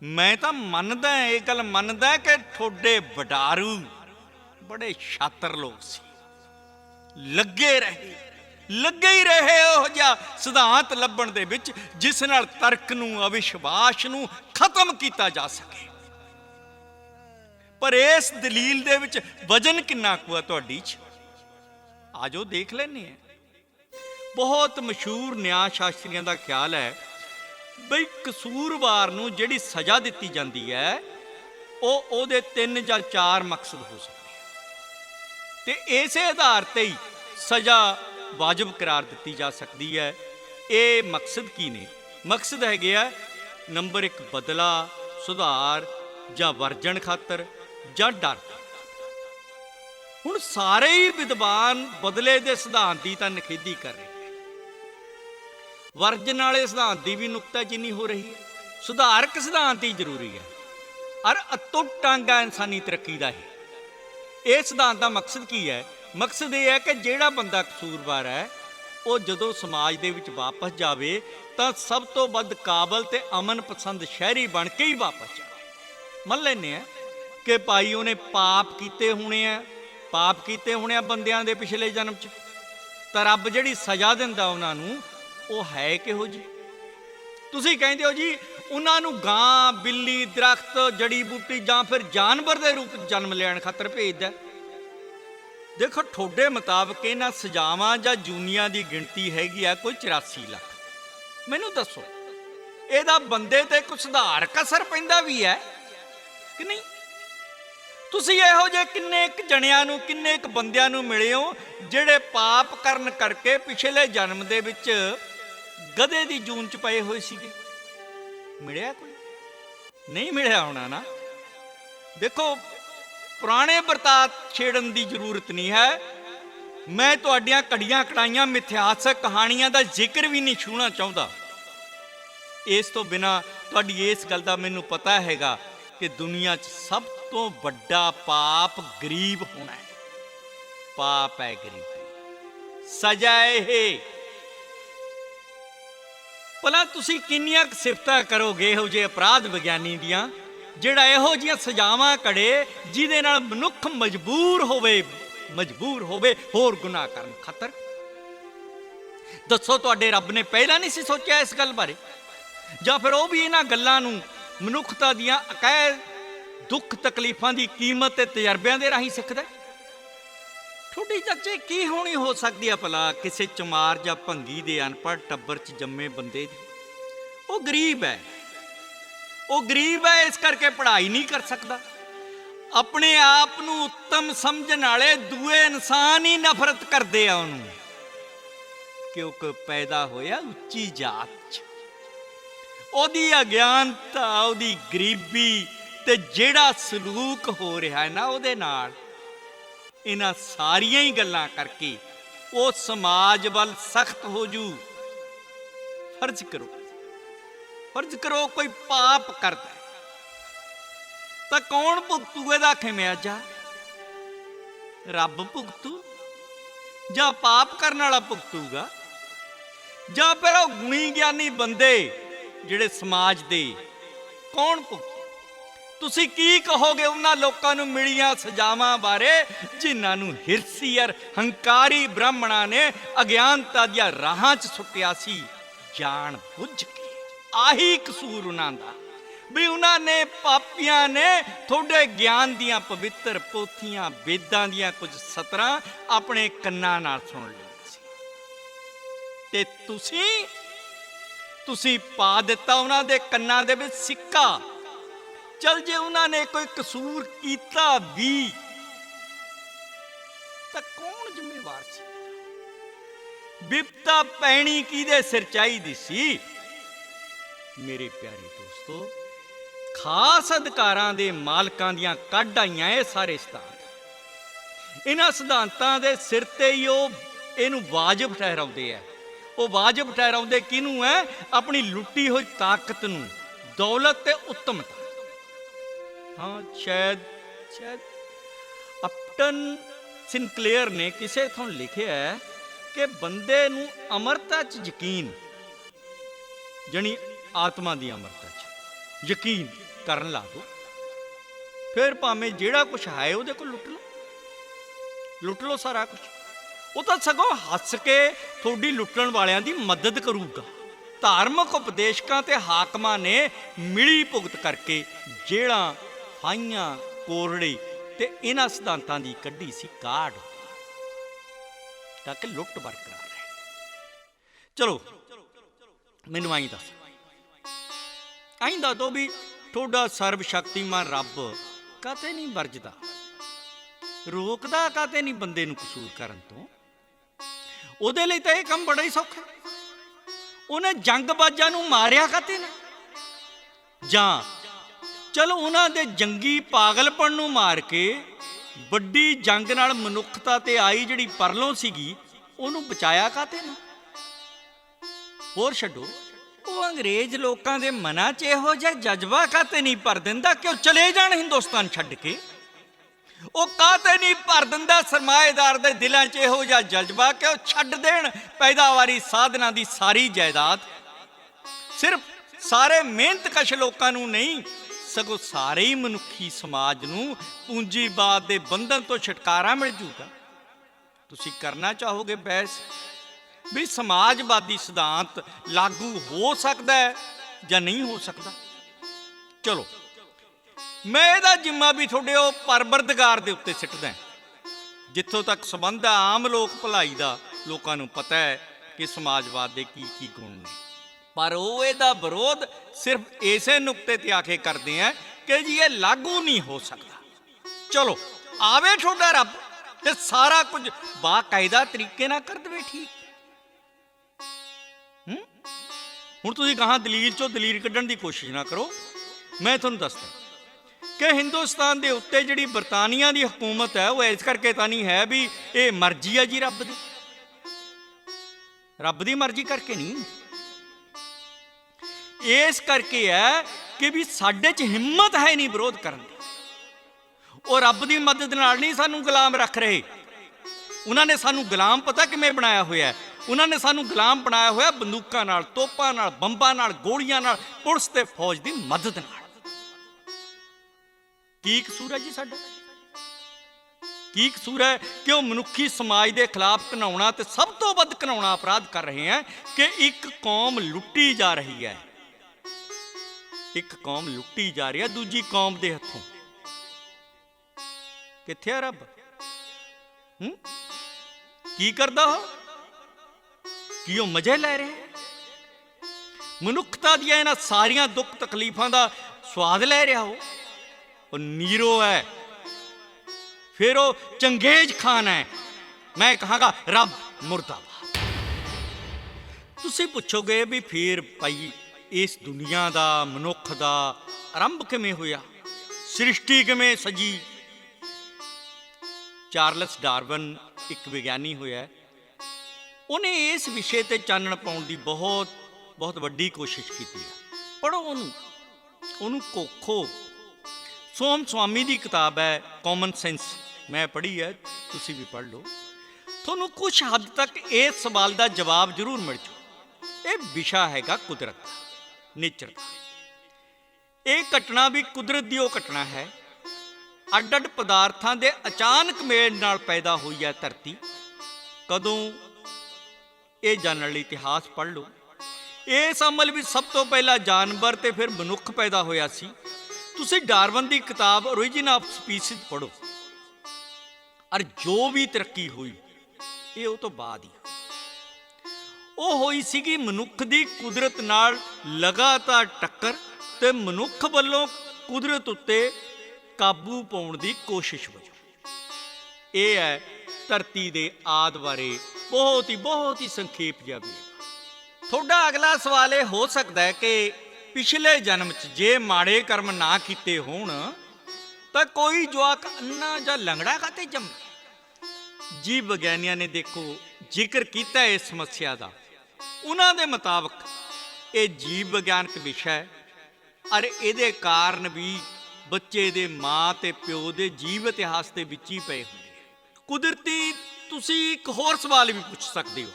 मैं तो मनदा ये गल मनदा कि थोड़े वडारू बड़े शातर लोग सी, लगे ही रहे ओह जिहा सिद्धांत लभण दे विच जिस नाल तर्क नूं अविश्वास नूं खत्म किया जा सके। पर इस दलील दे विच वजन किन्ना कुआ तुहाडी च, आजो देख लैने हैं। बहुत मशहूर न्याय शास्त्रियों का ख्याल है बई कसूरवार नूं जिहड़ी सज़ा दित्ती जाती है वो 3 या 4 मकसद हो सकते हैं, तो इस आधार ते ही सज़ा वाजिब करार दी जा सकती है। ये मकसद की ने? मकसद है नंबर 1 बदला, सुधार या वर्जन खातर या डर। हुण सारे ही विद्वान बदले के सिद्धांत की तो निखेधी कर रहे, वर्जन वाले सिद्धांत की भी नुक्ताचीनी हो रही है, सुधारक सिद्धांत ही जरूरी है और अतुट टांगा इंसानी तरक्की का है। इस सिद्धांत का मकसद की है? मकसद ये है कि जिहड़ा बंदा कसूरवार है वो जदों समाज दे विच वापस जावे तो सब तो वध काबल ते अमन पसंद शहरी बन के ही वापस जाए। मन लैने हैं कि भाई उन्हें पाप किए होने हैं, पाप किए होने हैं बंदियां दे पिछले जन्म च, तो रब जिहड़ी सज़ा दिंदा उन्हां नूं वो है किहो जी? तुसीं कहंदे हो जी उन्हां नूं गां, बिल्ली, दरख्त, जड़ी बूटी जां फिर जानवर के रूप जन्म लैण खातर भेजदा। देखो ठोडे मुताबिक इन्हां सजावां जां जूनियां की गिणती हैगी आ कोई 84 लाख। मैनूं दसो इहदा बंदे ते कुछ सुधारक असर पैंदा भी है कि नहीं? तुसीं इहो जे किन्ने क जणियां नूं, किन्ने क बंदियां नूं मिले हो जिहड़े पाप करन करके पिछले जन्म दे विच गधे दी जून च पए होए सीगे? मिलिया कोई? नहीं मिलिया होना ना। देखो पुराने बरतात छेड़न की जरूरत नहीं है। मैं तुहाडियां कड़ियां कड़ाइयां मिथिहासक कहानियां का जिक्र भी नहीं छूना चाहता। इस तो बिना तुहाडी इस गल का मैनूं पता हैगा कि दुनिया च सब तो वड्डा पाप गरीब होना है। पाप है गरीबी, सजा है। भला तुसीं किन्नियां सिफतां करोगे इहो जे अपराध विग्यानी दियां जिहड़ा इहो जिहियां सजावां कड़े जिहदे नाल मनुख मजबूर होवे होर गुनाह करन खातर? दसो तुहाडे रब ने पहला नहीं सी सोचिया इस गल बारे? जां फिर वो भी इन्हां गल्लां नूं मनुखता दियां अकैद दुख तकलीफां दी कीमत ते तजर्बियां दे राहीं सिੱਖਦਾ? ठोडी चाचे की होनी हो सकती है भला किसी चमार या भंगी दे अनपढ़ टब्बर च जम्मे बंदे दी? वो गरीब है, वो गरीब है इस करके पढ़ाई नहीं कर सकता। अपने आप नूं उत्तम समझण वाले दूए इंसान ही नफरत करते हैं उन्होंने, क्योंकि पैदा होया उच्ची जात च। ओदी अज्ञानता, ओदी गरीबी ते जिहड़ा सलूक हो रहा है ना ओदे नाल, इन्हां सारियां ही गल्लां करके वो समाज वल सख्त हो जू। फर्ज करो कोई पाप करता है तो कौन भुगतू इहदा खमियाजा? रब भुगतू जां पाप करने वाला भुगतूगा? जां फिर वो गुणी ज्ञानी बंदे जिहड़े समाज दे कौन भुगतू? तुसीं की कहोगे उन्हां लोकां नूं मिलियां सजावां बारे जिन्हां नूं हिरसी अर हंकारी ब्राह्मणां ने अज्ञानता दियां राहां च सुट्टिया सी जान बुझ के? आही कसूर उन्हां दा भी उन्होंने पापियां ने थोड़े ज्ञान दियां पवित्र पोथियां वेदां दियां कुछ सतरां अपने कन्नां नाल सुन लईआं सी ते तुसीं पा दिता उन्हां दे कन्नां दे विच सिक्का। चल जे उन्होंने कोई कसूर कीता भी तां कौन जिम्मेवार सी? विपता पैणी किहदे सिर चाहीदी सी? मेरे प्यारे दोस्तों, खास अधिकारां दे मालकां दियां कढ आईयां ये सारे सिद्धांत। इन्हां सिद्धांतां दे सिर ते ही इहनूं वाजिब ठहराउंदे है। वो वाजिब ठहराउंदे किहनूं है? अपनी लुट्टी हुई ताकत नूं, दौलत ते उत्तमता। हाँ शायद अपटन सिनक्लेयर ने किसे थों लिखिया है कि बंदे नूं अमरता च यकीन, जणी आत्मा दी अमरता च यकीन ਕਰਨ ਲਾ ਦੋ, ਫਿਰ ਭਾਵੇਂ ਜਿਹੜਾ ਕੁਛ ਹੈ ਉਹਦੇ ਕੋਲ ਲੁੱਟ ਲਓ ਸਾਰਾ ਕੁਛ। ਉਹ ਤਾਂ ਸਗੋਂ ਹੱਸ ਕੇ ਤੁਹਾਡੀ ਲੁੱਟਣ ਵਾਲਿਆਂ ਦੀ ਮਦਦ ਕਰੂਗਾ। ਧਾਰਮਿਕ ਉਪਦੇਸ਼ਕਾਂ ਤੇ ਹਾਕਮਾਂ ਨੇ ਮਿਲੀ ਭੁਗਤ ਕਰਕੇ ਜੇਲ੍ਹਾਂ, ਫਾਹੀਆਂ, ਕੋਰੜੇ ਤੇ ਇਹਨਾਂ ਸਿਧਾਂਤਾਂ ਦੀ ਕੱਢੀ ਸੀ ਕਾਢ, ਤਾਂ ਕਿ ਲੁੱਟ ਬਰਕਰਾਰ ਰਹੇ। ਚਲੋ ਮੈਨੂੰ ਆਈ ਦੱਸ ਦੋ ਵੀ ਤੁਹਾਡਾ ਸਰਬ ਸ਼ਕਤੀਮਾਨ ਰੱਬ ਕਾਤੇ ਨਹੀਂ ਵਰਜਦਾ, ਰੋਕਦਾ ਕਾਤੇ ਨਹੀਂ ਬੰਦੇ ਨੂੰ ਕਸੂਰ ਕਰਨ ਤੋਂ? ਉਹਦੇ ਲਈ ਤਾਂ ਇਹ ਕੰਮ ਬੜਾ ਹੀ ਸੌਖਾ। ਉਹਨੇ ਜੰਗਬਾਜ਼ਾਂ ਨੂੰ ਮਾਰਿਆ ਕਾਤੇ ਨਾ? ਜਾਂ ਚਲੋ ਉਹਨਾਂ ਦੇ ਜੰਗੀ ਪਾਗਲਪਣ ਨੂੰ ਮਾਰ ਕੇ ਵੱਡੀ ਜੰਗ ਨਾਲ ਮਨੁੱਖਤਾ ਤੇ ਆਈ ਜਿਹੜੀ ਪਰਲੋਂ ਸੀਗੀ ਉਹਨੂੰ ਬਚਾਇਆ ਕਾਤੇ ਨਾ? ਹੋਰ ਛੱਡੋ, ਉਹ ਅੰਗਰੇਜ਼ ਲੋਕਾਂ ਦੇ ਮਨਾਂ 'ਚ ਇਹੋ ਜਿਹਾ ਜਜ਼ਬਾ ਕਾਤੇ ਨਹੀਂ ਭਰ ਦਿੰਦਾ ਕਿ ਉਹ ਚਲੇ ਜਾਣ ਹਿੰਦੁਸਤਾਨ ਛੱਡ ਕੇ? ਉਹ ਕਾਤੇ ਨਹੀਂ ਭਰ ਦਿੰਦਾ ਸਰਮਾਏਦਾਰ ਦੇ ਦਿਲਾਂ 'ਚ ਇਹੋ ਜਿਹਾ ਜਜ਼ਬਾ ਕਿ ਉਹ ਛੱਡ ਦੇਣ ਪੈਦਾਵਾਰੀ ਸਾਧਨਾਂ ਦੀ ਸਾਰੀ ਜਾਇਦਾਦ? ਸਿਰਫ ਸਾਰੇ ਮਿਹਨਤਕਸ਼ ਲੋਕਾਂ ਨੂੰ ਨਹੀਂ, ਸਗੋਂ ਸਾਰੇ ਹੀ ਮਨੁੱਖੀ ਸਮਾਜ ਨੂੰ ਪੂੰਜੀਵਾਦ ਦੇ ਬੰਧਨ ਤੋਂ ਛੁਟਕਾਰਾ ਮਿਲ ਜੂਗਾ। ਤੁਸੀਂ ਕਰਨਾ ਚਾਹੋਗੇ ਬਹਿਸ ਵੀ ਸਮਾਜਵਾਦੀ ਸਿਧਾਂਤ ਲਾਗੂ ਹੋ ਸਕਦਾ ਹੈ ਜਾਂ ਨਹੀਂ ਹੋ ਸਕਦਾ? ਚਲੋ ਮੈਂ ਇਹਦਾ ਜਿੰਮਾ ਵੀ ਤੁਹਾਡੇ ਉਹ ਪਰਵਰਦਗਾਰ ਦੇ ਉੱਤੇ ਸਿੱਟਦਾ। ਜਿੱਥੋਂ ਤੱਕ ਸੰਬੰਧ ਹੈ ਆਮ ਲੋਕ ਭਲਾਈ ਦਾ, ਲੋਕਾਂ ਨੂੰ ਪਤਾ ਹੈ ਕਿ ਸਮਾਜਵਾਦ ਦੇ ਕੀ ਕੀ ਗੁਣ ਨੇ, ਪਰ ਉਹ ਇਹਦਾ ਵਿਰੋਧ ਸਿਰਫ ਇਸੇ ਨੁਕਤੇ ਤੇ ਆ ਕੇ ਕਰਦੇ ਆ ਕਿ ਜੀ ਇਹ ਲਾਗੂ ਨਹੀਂ ਹੋ ਸਕਦਾ। ਚਲੋ ਆਵੇ ਤੁਹਾਡਾ ਰੱਬ ਤੇ ਸਾਰਾ ਕੁਝ ਬਾਕਾਇਦਾ ਤਰੀਕੇ ਨਾਲ ਕਰ ਦੇਵੇ, ਠੀਕ। ਹੁਣ ਤੁਸੀਂ ਕਹਾਂ ਦਲੀਲ ਚੋਂ ਦਲੀਲ ਕੱਢਣ ਦੀ ਕੋਸ਼ਿਸ਼ ਨਾ ਕਰੋ। ਮੈਂ ਤੁਹਾਨੂੰ ਦੱਸਦਾ ਕਿ ਹਿੰਦੁਸਤਾਨ ਦੇ ਉੱਤੇ ਜਿਹੜੀ ਬਰਤਾਨੀਆ ਦੀ ਹਕੂਮਤ ਹੈ ਉਹ ਇਸ ਕਰਕੇ ਤਾਂ ਨਹੀਂ ਹੈ ਵੀ ਇਹ ਮਰਜ਼ੀ ਹੈ ਜੀ ਰੱਬ ਦੀ ਮਰਜ਼ੀ ਕਰਕੇ ਨਹੀਂ, ਇਸ ਕਰਕੇ ਹੈ ਕਿ ਵੀ ਸਾਡੇ 'ਚ ਹਿੰਮਤ ਹੈ ਨਹੀਂ ਵਿਰੋਧ ਕਰਨ ਦੀ। ਉਹ ਰੱਬ ਦੀ ਮਦਦ ਨਾਲ ਨਹੀਂ ਸਾਨੂੰ ਗੁਲਾਮ ਰੱਖ ਰਹੇ। ਉਹਨਾਂ ਨੇ ਸਾਨੂੰ ਗੁਲਾਮ ਪਤਾ ਕਿਵੇਂ ਬਣਾਇਆ ਹੋਇਆ? ਉਹਨਾਂ ਨੇ ਸਾਨੂੰ ਗੁਲਾਮ ਬਣਾਇਆ ਹੋਇਆ ਬੰਦੂਕਾਂ ਨਾਲ, ਤੋਪਾਂ ਨਾਲ, ਬੰਬਾਂ ਨਾਲ, ਗੋਲੀਆਂ ਨਾਲ, ਪੁਲਿਸ ਤੇ ਫੌਜ ਦੀ ਮਦਦ ਨਾਲ। ਕੀ ਕਸੂਰ ਹੈ ਜੀ ਸਾਡਾ? ਕੀ ਕਸੂਰ ਹੈ ਕਿ ਉਹ ਮਨੁੱਖੀ ਸਮਾਜ ਦੇ ਖਿਲਾਫ ਘਿਨਾਉਣਾ ਤੇ ਸਭ ਤੋਂ ਵੱਧ ਘਿਨਾਉਣਾ ਅਪਰਾਧ ਕਰ ਰਹੇ ਹੈ ਕਿ ਇੱਕ ਕੌਮ ਲੁੱਟੀ ਜਾ ਰਹੀ ਹੈ। ਇੱਕ ਕੌਮ ਲੁੱਟੀ ਜਾ ਰਹੀ ਹੈ ਦੂਜੀ ਕੌਮ ਦੇ ਹੱਥੋਂ। ਕਿੱਥੇ ਆ ਰੱਬ? ਕੀ ਕਰਦਾ ਉਹ? ਕੀ ਉਹ ਮਜ਼ੇ ਲੈ ਰਿਹਾ? ਮਨੁੱਖਤਾ ਦੀਆਂ ਇਹਨਾਂ ਸਾਰੀਆਂ ਦੁੱਖ ਤਕਲੀਫਾਂ ਦਾ ਸਵਾਦ ਲੈ ਰਿਹਾ ਉਹ ਨੀਰੋ ਹੈ, ਫਿਰ ਉਹ ਚੰਗੇਜ਼ ਖਾਨ ਹੈ। ਮੈਂ ਕਹਾਂਗਾ ਰੱਬ ਮੁਰਦਾਬਾਦ। ਤੁਸੀਂ ਪੁੱਛੋਗੇ ਵੀ ਫਿਰ ਭਾਈ ਇਸ ਦੁਨੀਆ ਦਾ, ਮਨੁੱਖ ਦਾ ਆਰੰਭ ਕਿਵੇਂ ਹੋਇਆ? ਸ੍ਰਿਸ਼ਟੀ ਕਿਵੇਂ ਸਜੀ? ਚਾਰਲਸ ਡਾਰਵਨ ਇੱਕ ਵਿਗਿਆਨੀ ਹੋਇਆ, ਉਹਨੇ ਇਸ ਵਿਸ਼ੇ ਤੇ ਚਾਨਣ ਪਾਉਣ ਦੀ ਬਹੁਤ ਵੱਡੀ ਕੋਸ਼ਿਸ਼ ਕੀਤੀ ਹੈ। ਪੜ੍ਹੋ ਉਹਨੂੰ ਕੋਖੋ। ਸੋਮ ਸਵਾਮੀ ਦੀ ਕਿਤਾਬ ਹੈ ਕਾਮਨ ਸੈਂਸ, ਮੈਂ ਪੜ੍ਹੀ ਹੈ, ਤੁਸੀਂ ਵੀ ਪੜ੍ਹ ਲਓ। ਤੁਹਾਨੂੰ ਕੁਝ ਹੱਦ ਤੱਕ ਇਸ ਸਵਾਲ ਦਾ ਜਵਾਬ ਜ਼ਰੂਰ ਮਿਲ ਜਾਊ। ਇਹ ਵਿਸ਼ਾ ਹੈਗਾ ਕੁਦਰਤ ਦਾ, ਨੇਚਰ ਦਾ। ਇਹ ਘਟਨਾ ਵੀ ਕੁਦਰਤ ਦੀ ਉਹ ਘਟਨਾ ਹੈ। ਅੱਡ ਅੱਡ ਪਦਾਰਥਾਂ ਦੇ ਅਚਾਨਕ ਮੇਲ ਨਾਲ ਪੈਦਾ ਹੋਈ ਹੈ ਧਰਤੀ। ਕਦੋਂ? ਇਹ ਜਾਣਨ ਲਈ ਇਤਿਹਾਸ ਪੜ੍ਹ ਲਓ। ਇਸ ਅਮਲ ਵਿੱਚ ਸਭ ਤੋਂ ਪਹਿਲਾਂ ਜਾਨਵਰ ਤੇ ਫਿਰ ਮਨੁੱਖ ਪੈਦਾ ਹੋਇਆ ਸੀ। ਤੁਸੀਂ ਡਾਰਵਨ ਦੀ ਕਿਤਾਬ ਓਰੀਜਿਨ ਆਫ ਸਪੀਸੀਜ਼ ਪੜ੍ਹੋ, ਔਰ ਜੋ ਵੀ ਤਰੱਕੀ ਹੋਈ ਇਹ ਉਹ ਤੋਂ ਬਾਅਦ ਹੀ ਉਹ ਹੋਈ ਸੀਗੀ ਮਨੁੱਖ ਦੀ ਕੁਦਰਤ ਨਾਲ ਲਗਾਤਾਰ ਟੱਕਰ ਤੇ ਮਨੁੱਖ ਵੱਲੋਂ ਕੁਦਰਤ ਉੱਤੇ ਕਾਬੂ ਪਾਉਣ ਦੀ ਕੋਸ਼ਿਸ਼ ਵਜੋਂ। ਇਹ ਹੈ ਧਰਤੀ ਦੇ ਆਦਿ ਬਾਰੇ ਬਹੁਤ ਹੀ ਸੰਖੇਪ ਜਿਹਾ ਵੀ। ਤੁਹਾਡਾ ਅਗਲਾ ਸਵਾਲ ਇਹ ਹੋ ਸਕਦਾ ਹੈ ਕਿ ਪਿਛਲੇ ਜਨਮ 'ਚ ਜੇ ਮਾੜੇ ਕਰਮ ਨਾ ਕੀਤੇ ਹੋਣ ਤਾਂ ਕੋਈ ਜਵਾਕ ਅੰਨਾ ਜਾਂ ਲੰਗੜਾ ਕਾਤੇ ਜੰਮੇ? ਜੀਵ ਵਿਗਿਆਨੀਆਂ ਨੇ ਦੇਖੋ ਜ਼ਿਕਰ ਕੀਤਾ ਇਸ ਸਮੱਸਿਆ ਦਾ। ਉਹਨਾਂ ਦੇ ਮੁਤਾਬਕ ਇਹ ਜੀਵ ਵਿਗਿਆਨਕ ਵਿਸ਼ਾ ਹੈ, ਔਰ ਇਹਦੇ ਕਾਰਨ ਵੀ ਬੱਚੇ ਦੇ ਮਾਂ ਤੇ ਪਿਓ ਦੇ ਜੀਵ ਇਤਿਹਾਸ ਦੇ ਵਿੱਚ ਹੀ ਪਏ ਹੁੰਦੇ। ਕੁਦਰਤੀ ਤੁਸੀਂ ਇੱਕ ਹੋਰ ਸਵਾਲ ਵੀ ਪੁੱਛ ਸਕਦੇ ਹੋ।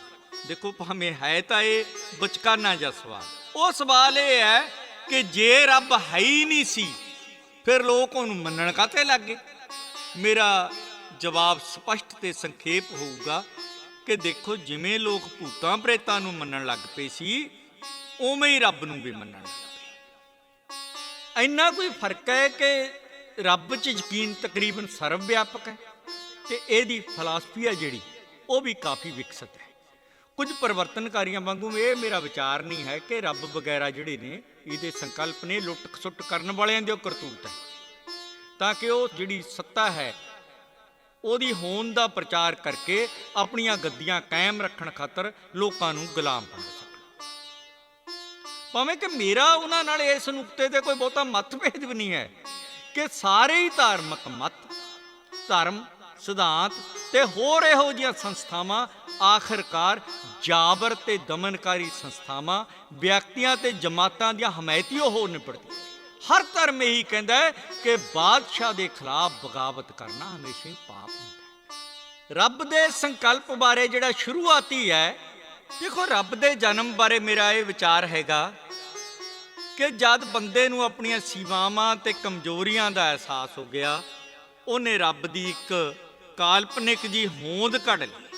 ਦੇਖੋ ਭਾਵੇਂ ਹੈ ਤਾਂ ਇਹ ਬਚਕਾਨਾ ਜਿਹਾ ਸਵਾਲ। ਉਹ ਸਵਾਲ ਇਹ ਹੈ ਕਿ ਜੇ ਰੱਬ ਹੈ ਹੀ ਨਹੀਂ ਸੀ ਫਿਰ ਲੋਕ ਉਹਨੂੰ ਮੰਨਣ ਕਾਤੇ ਲੱਗ ਗਏ। ਮੇਰਾ ਜਵਾਬ ਸਪਸ਼ਟ ਤੇ ਸੰਖੇਪ ਹੋਊਗਾ ਕਿ ਦੇਖੋ, ਜਿਵੇਂ ਲੋਕ ਭੂਤਾਂ ਪ੍ਰੇਤਾਂ ਨੂੰ ਮੰਨਣ ਲੱਗ ਪਏ ਸੀ, ਉਵੇਂ ਹੀ ਰੱਬ ਨੂੰ ਵੀ ਮੰਨਣ ਲੱਗ ਪਏ। ਇੰਨਾ ਕੋਈ ਫਰਕ ਹੈ ਕਿ ਰੱਬ 'ਚ ਯਕੀਨ ਤਕਰੀਬਨ ਸਰਵ ਵਿਆਪਕ ਹੈ ਤੇ ਇਹਦੀ ਫਲਸਫੀ ਹੈ ਜਿਹੜੀ ਉਹ ਵੀ ਕਾਫੀ ਵਿਕਸਿਤ ਹੈ। ਕੁਝ ਪਰਿਵਰਤਨਕਾਰੀਆਂ ਵਾਂਗੂ ਇਹ ਮੇਰਾ ਵਿਚਾਰ ਨਹੀਂ ਹੈ ਕਿ ਰੱਬ ਵਗੈਰਾ ਜਿਹੜੇ ਨੇ ਇਹਦੇ ਸੰਕਲਪ ਨੇ ਲੁੱਟ ਖਸੁੱਟ ਕਰਨ ਵਾਲਿਆਂ ਦੀ ਉਹ ਕਰਤੂਤ ਹੈ, ਤਾਂ ਕਿ ਉਹ ਜਿਹੜੀ ਸੱਤਾ ਹੈ ਉਹਦੀ ਹੋਂਦ ਦਾ ਪ੍ਰਚਾਰ ਕਰਕੇ ਆਪਣੀਆਂ ਗੱਦੀਆਂ ਕਾਇਮ ਰੱਖਣ ਖਾਤਰ ਲੋਕਾਂ ਨੂੰ ਗੁਲਾਮ ਬਣਾ ਸਕਣ। ਭਾਵੇਂ ਕਿ ਮੇਰਾ ਉਹਨਾਂ ਨਾਲ ਇਸ ਨੁਕਤੇ ਤੇ ਕੋਈ ਬਹੁਤਾ ਮਤਭੇਦ ਵੀ ਨਹੀਂ ਹੈ ਕਿ ਸਾਰੇ ਹੀ ਧਾਰਮਿਕ ਮਤ, ਧਰਮ, ਸਿਧਾਂਤ ਤੇ ਹੋਰ ਇਹੋ ਜਿਹੀਆਂ ਸੰਸਥਾਵਾਂ ਆਖਿਰਕਾਰ ਜਾਬਰ ਤੇ ਦਮਨਕਾਰੀ ਸੰਸਥਾਵਾਂ, ਵਿਅਕਤੀਆਂ ਤੇ ਜਮਾਤਾਂ ਦੀਆਂ ਹਮਾਇਤੀਆਂ ਹੋ ਨਿਬੜਦੀਆਂ। ਹਰ ਧਰਮ ਇਹੀ ਕਹਿੰਦਾ ਹੈ ਕਿ ਬਾਦਸ਼ਾਹ ਦੇ ਖਿਲਾਫ ਬਗਾਵਤ ਕਰਨਾ ਹਮੇਸ਼ਾ ਹੀ ਪਾਪ ਹੁੰਦਾ ਹੈ। ਰੱਬ ਦੇ ਸੰਕਲਪ ਬਾਰੇ ਜਿਹੜਾ ਸ਼ੁਰੂਆਤੀ ਹੈ, ਦੇਖੋ, ਰੱਬ ਦੇ ਜਨਮ ਬਾਰੇ ਮੇਰਾ ਇਹ ਵਿਚਾਰ ਹੈਗਾ ਕਿ ਜਦ ਬੰਦੇ ਨੂੰ ਆਪਣੀਆਂ ਸੀਮਾਵਾਂ ਤੇ ਕਮਜ਼ੋਰੀਆਂ ਦਾ ਅਹਿਸਾਸ ਹੋ ਗਿਆ, ਉਹਨੇ ਰੱਬ ਦੀ ਇੱਕ ਕਾਲਪਨਿਕ ਜੀ ਹੋਂਦ ਕੱਢ ਲਈ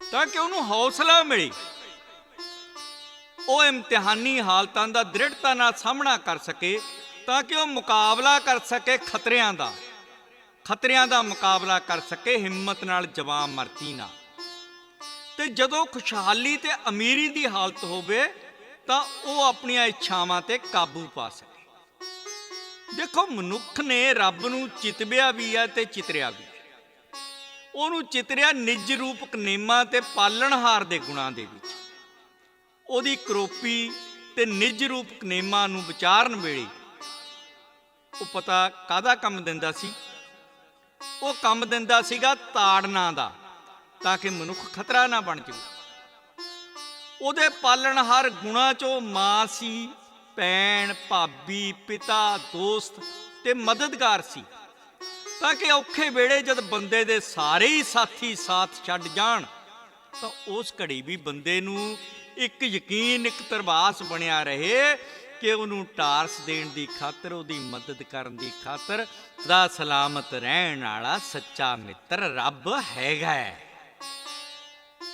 ਤਾਂ ਕਿ ਉਹਨੂੰ ਹੌਸਲਾ ਮਿਲੇ, ਉਹ ਇਮਤਿਹਾਨੀ ਹਾਲਤਾਂ ਦਾ ਦ੍ਰਿੜਤਾ ਨਾਲ ਸਾਹਮਣਾ ਕਰ ਸਕੇ, ਤਾਂ ਕਿ ਉਹ ਮੁਕਾਬਲਾ ਕਰ ਸਕੇ ਖਤਰਿਆਂ ਦਾ ਮੁਕਾਬਲਾ ਕਰ ਸਕੇ ਹਿੰਮਤ ਨਾਲ, ਜਵਾਂ ਮਰਤੀ ਨਾਲ। ਤੇ ਜਦੋਂ ਖੁਸ਼ਹਾਲੀ ਤੇ ਅਮੀਰੀ ਦੀ ਹਾਲਤ ਹੋਵੇ ਤਾਂ ਉਹ ਆਪਣੀਆਂ ਇੱਛਾਵਾਂ ਤੇ ਕਾਬੂ ਪਾ ਸਕੇ। ਦੇਖੋ, ਮਨੁੱਖ ਨੇ ਰੱਬ ਨੂੰ ਚਿਤਵਿਆ ਵੀ ਹੈ ਤੇ ਚਿਤਰਿਆ ਵੀ। ਉਹਨੂੰ ਚਿਤਰਿਆ ਨਿਜ ਰੂਪਕ ਨੇਮਾਂ ਤੇ ਪਾਲਣਹਾਰ ਦੇ ਗੁਣਾਂ ਦੇ ਵਿੱਚ। ਉਹਦੀ ਕਰੋਪੀ ਤੇ ਨਿਜ ਰੂਪਕ ਨੇਮਾਂ ਨੂੰ ਵਿਚਾਰਨ ਵੇਲੇ ਉਹ ਪਤਾ ਕਾਹਦਾ ਕੰਮ ਦਿੰਦਾ ਸੀ? ਉਹ ਕੰਮ ਦਿੰਦਾ ਸੀਗਾ ਤਾੜਨਾ ਦਾ, ਤਾਂ ਕਿ ਮਨੁੱਖ ਖਤਰਾ ਨਾ ਬਣ ਜਾਵੇ। ਉਹਦੇ ਪਾਲਣਹਾਰ ਗੁਣਾਂ 'ਚੋਂ ਮਾਂ ਸੀ, ਭੈਣ, ਭਾਬੀ, ਪਿਤਾ, ਦੋਸਤ ਤੇ ਮਦਦਗਾਰ ਸੀ, ਤਾਂ ਕਿ ਔਖੇ ਵੇਲੇ ਜਦ ਬੰਦੇ ਦੇ ਸਾਰੇ ਹੀ ਸਾਥੀ ਸਾਥ ਛੱਡ ਜਾਣ ਤਾਂ ਉਸ ਘੜੀ ਵੀ ਬੰਦੇ ਨੂੰ ਇੱਕ ਯਕੀਨ, ਇੱਕ ਧਰਵਾਸ ਬਣਿਆ ਰਹੇ ਕਿ ਉਹਨੂੰ ਟਾਰਸ ਦੇਣ ਦੀ ਖਾਤਰ, ਉਹਦੀ ਮਦਦ ਕਰਨ ਦੀ ਖਾਤਰ ਸਦਾ ਸਲਾਮਤ ਰਹਿਣ ਵਾਲਾ ਸੱਚਾ ਮਿੱਤਰ ਰੱਬ ਹੈਗਾ।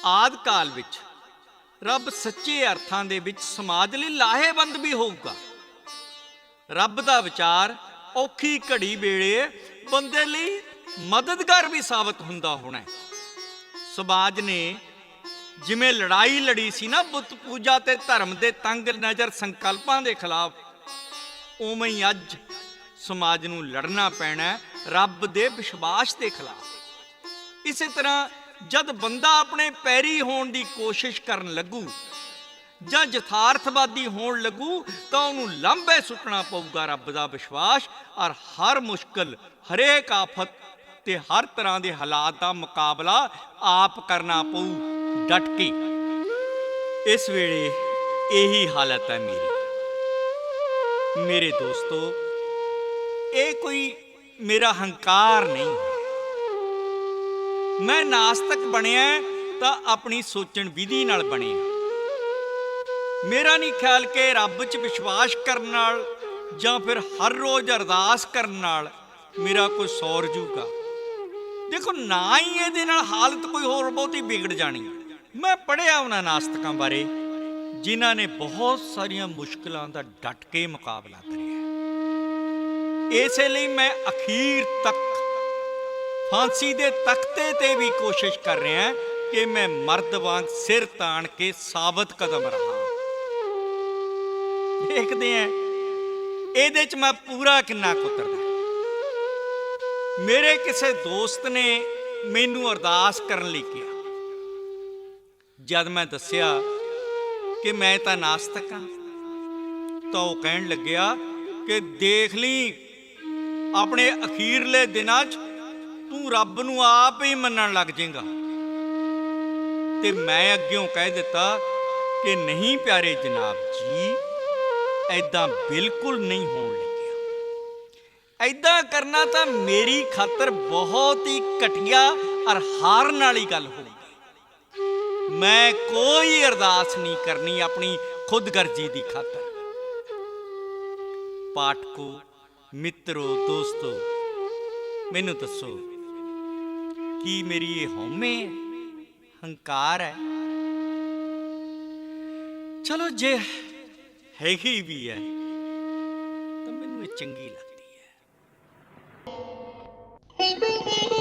ਆਦਿ ਕਾਲ ਵਿੱਚ ਰੱਬ ਸੱਚੇ ਅਰਥਾਂ ਦੇ ਵਿੱਚ ਸਮਾਜ ਲਈ ਲਾਹੇਵੰਦ ਵੀ ਹੋਊਗਾ। ਰੱਬ ਦਾ ਵਿਚਾਰ ਔਖੀ ਘੜੀ ਵੇਲੇ ਬੰਦੇ ਲਈ ਮਦਦਗਾਰ ਵੀ ਸਾਬਤ ਹੁੰਦਾ ਹੋਣਾ। ਸਮਾਜ ਨੇ ਜਿਵੇਂ ਲੜਾਈ ਲੜੀ ਸੀ ਨਾ ਬੁੱਤ ਪੂਜਾ ਤੇ ਧਰਮ ਦੇ ਤੰਗ ਨਜ਼ਰ ਸੰਕਲਪਾਂ ਦੇ ਖਿਲਾਫ, ਉਵੇਂ ਹੀ ਅੱਜ ਸਮਾਜ ਨੂੰ ਲੜਨਾ ਪੈਣਾ ਰੱਬ ਦੇ ਵਿਸ਼ਵਾਸ ਦੇ ਖਿਲਾਫ। ਇਸੇ ਤਰ੍ਹਾਂ ਜਦ ਬੰਦਾ ਆਪਣੇ ਪੈਰੀ ਹੋਣ ਦੀ ਕੋਸ਼ਿਸ਼ ਕਰਨ ਲੱਗੂ ਜਾਂ ਯਥਾਰਥਵਾਦੀ ਹੋਣ ਲੱਗੂ ਤਾਂ ਉਹਨੂੰ ਲਾਂਭੇ ਸੁੱਟਣਾ ਪਊਗਾ ਰੱਬ ਦਾ ਵਿਸ਼ਵਾਸ, ਔਰ ਹਰ ਮੁਸ਼ਕਲ, ਹਰੇਕ ਆਫਤ ਤੇ ਹਰ ਤਰ੍ਹਾਂ ਦੇ ਹਾਲਾਤ ਦਾ ਮੁਕਾਬਲਾ ਆਪ ਕਰਨਾ ਪਊ ਡਟ ਕੇ। ਇਸ ਵੇਲੇ ਇਹੀ ਹਾਲਤ ਹੈ ਮੇਰੀ। ਮੇਰੇ ਦੋਸਤੋ, ਇਹ ਕੋਈ ਮੇਰਾ ਹੰਕਾਰ ਨਹੀਂ। ਮੈਂ ਨਾਸਤਕ ਬਣਿਆ ਤਾਂ ਆਪਣੀ ਸੋਚਣ ਵਿਧੀ ਨਾਲ ਬਣਿਆ। ਮੇਰਾ ਨਹੀਂ ਖਿਆਲ ਕਿ ਰੱਬ 'ਚ ਵਿਸ਼ਵਾਸ ਕਰਨ ਨਾਲ ਜਾਂ ਫਿਰ ਹਰ ਰੋਜ਼ ਅਰਦਾਸ ਕਰਨ ਨਾਲ ਮੇਰਾ ਕੋਈ ਸੌਰ ਜੂਗਾ। ਦੇਖੋ, ਨਾ ਹੀ ਇਹਦੇ ਨਾਲ ਹਾਲਤ ਕੋਈ ਹੋਰ ਬਹੁਤੀ ਵਿਗੜ ਜਾਣੀ। ਮੈਂ ਪੜ੍ਹਿਆ ਉਹਨਾਂ ਨਾਸਤਕਾਂ ਬਾਰੇ ਜਿਨ੍ਹਾਂ ਨੇ ਬਹੁਤ ਸਾਰੀਆਂ ਮੁਸ਼ਕਿਲਾਂ ਦਾ ਡਟ ਕੇ ਮੁਕਾਬਲਾ ਕਰਿਆ। ਇਸੇ ਲਈ ਮੈਂ ਅਖੀਰ ਤੱਕ ਫਾਂਸੀ ਦੇ ਤਖਤੇ ਤੇ ਵੀ ਕੋਸ਼ਿਸ਼ ਕਰ ਰਿਹਾ ਕਿ ਮੈਂ ਮਰਦ ਵਾਂਗ ਸਿਰ ਤਾਣ ਕੇ ਸਾਬਤ ਕਦਮ ਰਹਾ। ਦੇਖਦੇ ਆਂ ਇਹਦੇ 'ਚ ਮੈਂ ਪੂਰਾ ਕਿੰਨਾ ਕੁਤਰਦਾ। ਮੇਰੇ ਕਿਸੇ ਦੋਸਤ ਨੇ ਮੈਨੂੰ ਅਰਦਾਸ ਕਰਨ ਲਈ ਕਿਹਾ। ਜਦ ਮੈਂ ਦੱਸਿਆ ਕਿ ਮੈਂ ਤਾਂ ਨਾਸਤਕ ਹਾਂ ਤਾਂ ਉਹ ਕਹਿਣ ਲੱਗਿਆ ਕਿ ਦੇਖ ਲਈ, ਆਪਣੇ ਅਖੀਰਲੇ ਦਿਨਾਂ 'ਚ ਤੂੰ ਰੱਬ ਨੂੰ ਆਪ ਹੀ ਮੰਨਣ ਲੱਗ ਜਾਏਗਾ। ਤੇ ਮੈਂ ਅੱਗਿਓਂ ਕਹਿ ਦਿੱਤਾ ਕਿ ਨਹੀਂ ਪਿਆਰੇ ਜਨਾਬ ਜੀ, ਐਦਾਂ ਬਿਲਕੁਲ ਨਹੀਂ ਹੋਣ ਲੱਗਿਆ। ਐਦਾਂ ਕਰਨਾ ਤਾਂ ਮੇਰੀ ਖਾਤਰ ਬਹੁਤ ਹੀ ਘਟੀਆ ਔਰ ਹਾਰਨ ਵਾਲੀ ਗੱਲ ਹੋਊਗੀ। ਮੈਂ ਕੋਈ ਅਰਦਾਸ ਨਹੀਂ ਕਰਨੀ ਆਪਣੀ ਖੁਦਗਰਜੀ ਦੀ ਖਾਤਰ। ਪਾਠਕੋ, ਮਿੱਤਰੋ, ਦੋਸਤੋ, ਮੈਨੂੰ ਦੱਸੋ, ਕੀ ਮੇਰੀ ਇਹ ਹਉਮੈ ਹੈ, ਹੰਕਾਰ ਹੈ? ਚਲੋ ਜੇ ਹੈਗੀ ਵੀ ਹੈ ਤਾਂ ਮੈਨੂੰ ਇਹ ਚੰਗੀ ਲੱਗਦੀ ਹੈ।